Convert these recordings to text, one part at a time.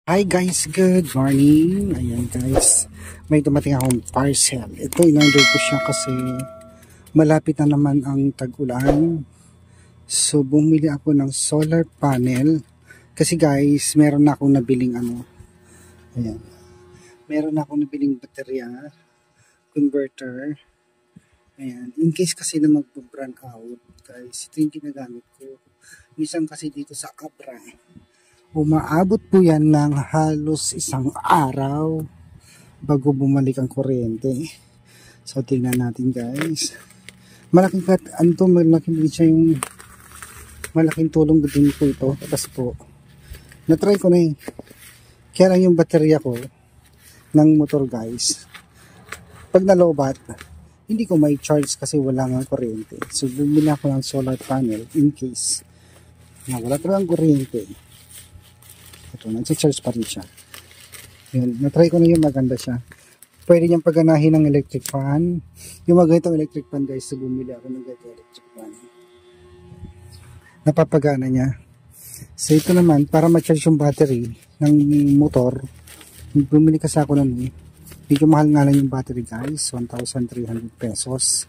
Hi guys, good morning. Ayan guys, may dumating akong parcel. Ito, in-order ko siya kasi malapit na naman ang tag-ulan. So bumili ako ng solar panel. Kasi guys, meron na akong nabiling ayan. Meron na akong nabiling baterya, converter. Ayan, in case kasi na mag-brand out, guys, ito yung ginagamit ko. Minsan kasi dito sa Abra, umaabot po yan ng halos isang araw bago bumalik ang kuryente. So tingnan natin guys. Malaking din siya yung malaking tulong din po ito. Kasi po, na-try ko na eh. Kaya lang yung baterya ko ng motor guys, pag nalobat, hindi ko may charge kasi wala nga kuryente. So bumili ako ng solar panel in case na wala talagang kuryente. Ito, nag-charge pa rin siya. Yun, na-try ko na yung maganda siya. Pwede niyang pagganahin ng electric fan. Yung mga ganitong electric fan guys, so bumili ako ng ganitong electric fan. Napapagana niya. So ito naman, para ma-charge yung battery ng motor, bumili kasi ako nun. Medyo mahal nga lang yung battery guys, 1,300 pesos.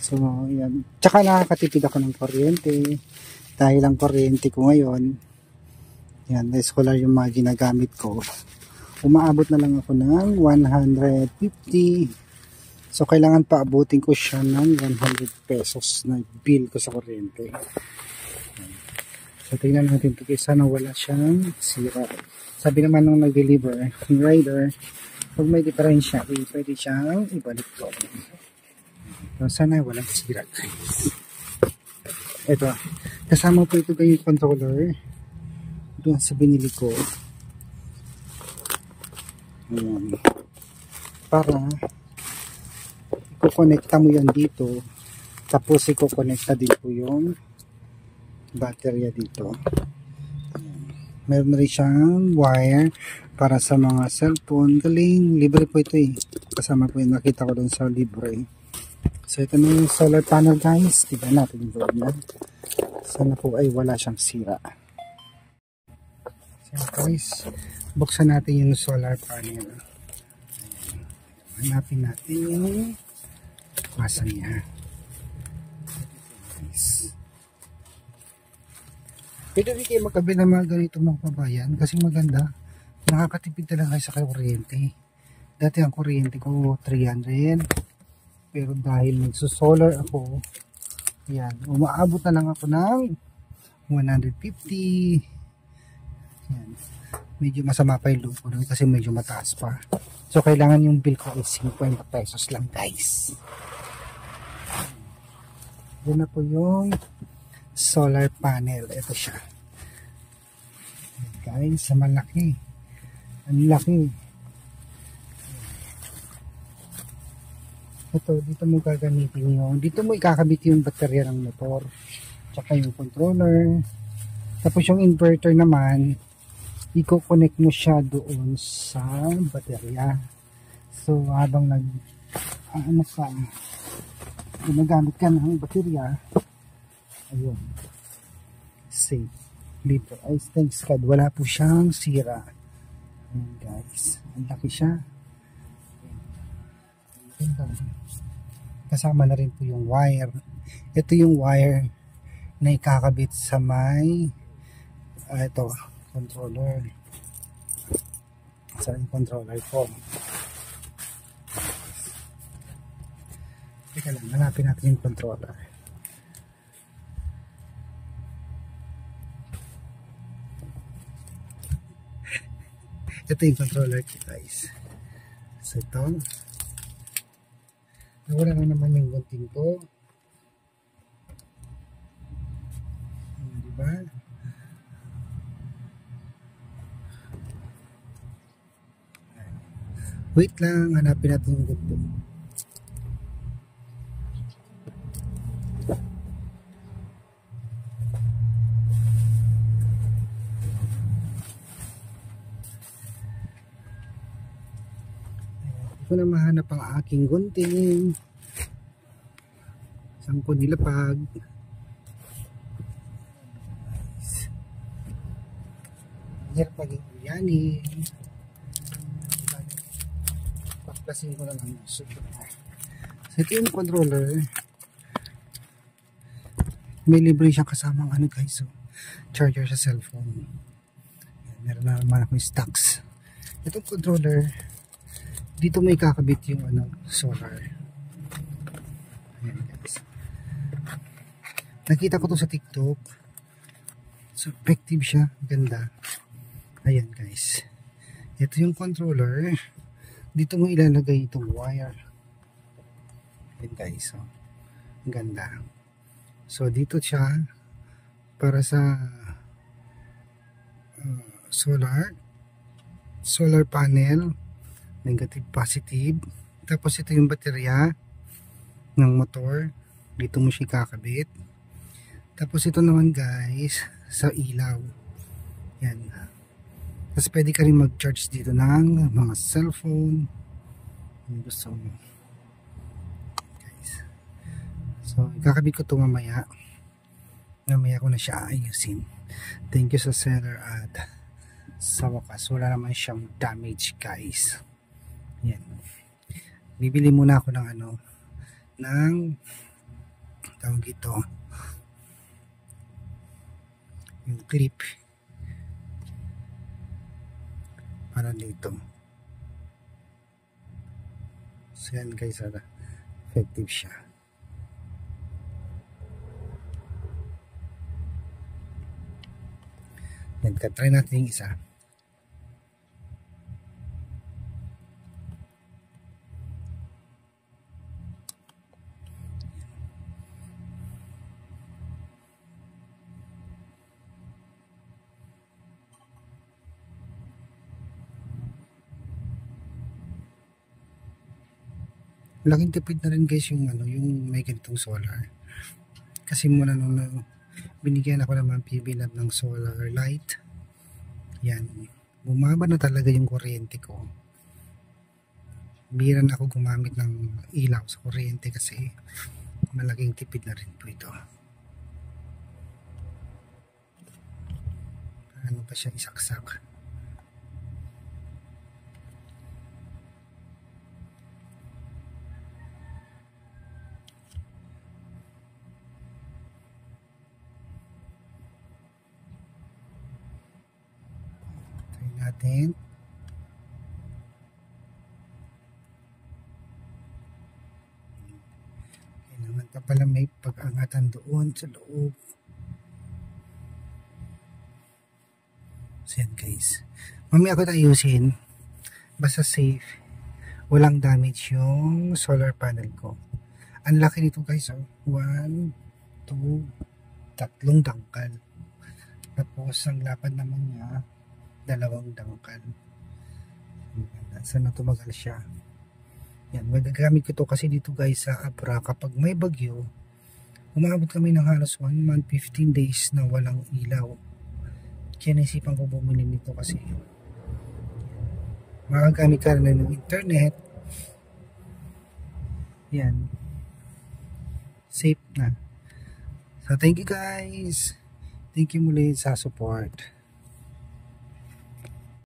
So yan. Tsaka nakakatipid ako ng kuryente. Dahil ang kuryente ko ngayon, yan, solar yung mga ginagamit ko. Umaabot na lang ako ng 150. So, kailangan pa abutin ko siya ng 100 pesos na bill ko sa kuryente. So, tingnan natin ito. Sana wala siyang sira. Sabi naman nung nag-deliver, yung rider, pag may diferensya, pwede siyang ibalik ko. So, sana walang sira. Ito. Kasama po ito yung controller. Doon sa binili ko. Ayan. Para ikukonekta mo yan dito. Tapos ikukonekta din po yung baterya dito. Ayan. Meron rin siyang wire para sa mga cellphone. Galing. Libre po ito eh. Kasama po yung nakita ko doon sa libre. So ito na yung solar panel guys. Tignan natin yung loob niya. Sana po ay wala siyang sira. So guys, buksan natin yung solar panel. Hanapin natin yung masa niya. Guys, pwede rin kayo magkabit ng mga ganito mga kabayan kasi maganda. Nakakatipid talaga kayo sa kuryente. Dati ang kuryente ko 300, pero dahil nagsusolar ako, yan, umaabot na lang ako ng 150. Yan. Medyo masama pa yung loob ko kasi medyo mataas pa. So kailangan yung bill ko is 50 pesos lang guys. Yan na po yung solar panel. Ito siya. Guys, malaki. Ang laki. Ito, dito mo gagamitin yung, dito mo ikakabit yung baterya ng motor. Tsaka yung controller. Tapos yung inverter naman, i-connect mo siya doon sa baterya. So habang ginagamit ka ng baterya, ayun, safe. Dito, ay thanks God, wala po siyang sira. Ayun guys, ang laki siya. Kasama na rin po yung wire. Ito yung wire na ikakabit sa may ito, controller. Saan yung controller ko? Teka lang, hanapin natin yung controller. Ito yung controller ko guys. So ito, nawala na naman yung gunting ko. Diba? Wait lang, hanapin natin yung gunting. Hindi ko na mahanap ang aking gunting. Saan ko nilapag? hirap maging ulyanin. Paklasin ko na lang. So ito yung controller. May libre siyang kasamang ano guys, so charger sa cellphone. Meron na naman akong stocks. Itong controller, dito may kakabit yung ano, solar. Ayan guys. Nakita ko to sa TikTok. So effective siya, ganda. Ayan guys. Ito yung controller. Dito mo ilalagay itong wire. Ayan guys, so ang ganda. So dito siya para sa solar panel, negative positive. Tapos ito yung baterya ng motor, dito mo siya kakabit. Tapos ito naman guys sa ilaw, yan. Tapos pwede ka rin mag-charge dito ng mga cellphone kung gusto mo guys. So kakabit ko ito mamaya ko na siya ayusin. Thank you sa seller at sa wakas wala naman siyang damage guys. Yan, bibili muna ako ng ano, ng tawag ito, yung clip para dito. So yan guys, effective siya. Yan, try natin yung isa. Laking tipid na rin guys yung ano, yung may ganitong solar. Kasi muna nung binigyan ako ng PB Lab ng solar light, yan, bumaba na talaga yung kuryente ko. Bihira na ako gumamit ng ilaw sa kuryente kasi malaking tipid na rin po ito. Ano pa siya isaksak. Natin. Kailangan pa pala may pag-angatan doon sa loob. So yan guys, mamaya ko na ayusin, basta safe, walang damage yung solar panel ko. Ang laki nito guys, 1, 2, 3 dangkal. Tapos ang lapad naman niya 2 dangkal. Sana tumagal siya. Yan, magagamit ko to kasi dito guys sa Abra, kapag may bagyo, umabot kami ng halos 1 month, 15 days na walang ilaw. Kaya naisipan ko bumili nito kasi magagamit ka na ng internet. Yan, safe na. So thank you guys, thank you muli sa support.